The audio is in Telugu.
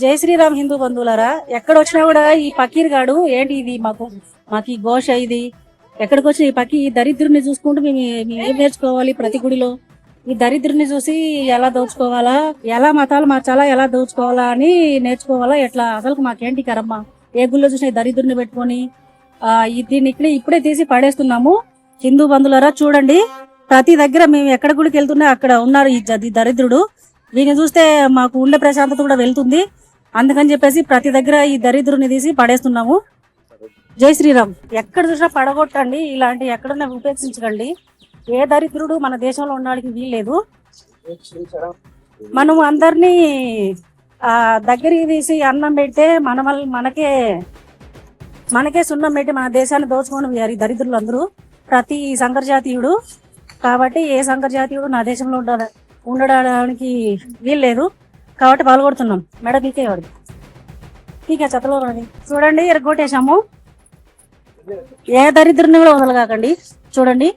జై శ్రీరామ్ హిందూ బంధువులారా, ఎక్కడ వచ్చినా కూడా ఈ పకీర్ గాడు ఏంటి ఇది మాకు ఈ ఘోష ఇది. ఎక్కడికి వచ్చిన ఈ పకి ఈ దరిద్రుని చూసుకుంటూ మేము ఏం నేర్చుకోవాలి? ప్రతి గుడిలో ఈ దరిద్రుని చూసి ఎలా దోచుకోవాలా, ఎలా మతాలు మార్చాలా, ఎలా దోచుకోవాలా అని నేర్చుకోవాలా ఎట్లా? అసలు మాకేంటి కరమ్మ? ఏ గుళ్ళో చూసిన ఈ దరిద్రుని పెట్టుకొని దీన్ని ఇప్పుడే తీసి పడేస్తున్నాము. హిందూ బంధువులారా చూడండి, ప్రతి దగ్గర మేము ఎక్కడ గుడికి వెళ్తున్నా అక్కడ ఉన్నారు ఈ దరిద్రుడు. వీని చూస్తే మాకు ఉండే ప్రశాంతత కూడా వెళ్తుంది. అందుకని చెప్పేసి ప్రతి దగ్గర ఈ దరిద్రుని తీసి పడేస్తున్నాము. జై శ్రీరామ్. ఎక్కడ చూసినా పడగొట్టండి, ఇలాంటి ఎక్కడన్నా ఉపేక్షించకండి. ఏ దరిద్రుడు మన దేశంలో ఉండడానికి వీల్లేదు. మనం అందరినీ దగ్గరికి తీసి అన్నం పెడితే మనకే సున్నం పెట్టి మన దేశాన్ని దోచుకొని ఈ దరిద్రులు అందరూ. ప్రతి సంకరజాతీయుడు కాబట్టి ఏ సంకరజాతీయుడు నా దేశంలో ఉండడానికి వీల్లేదు కాబట్టి పాల్గొడుతున్నాం. మేడం పీకేవాడు పీకే చెత్తలో రాని చూడండి, ఎరగొట్టేశాము. ఏ దరిద్రుని కూడా వదలగాకండి. చూడండి.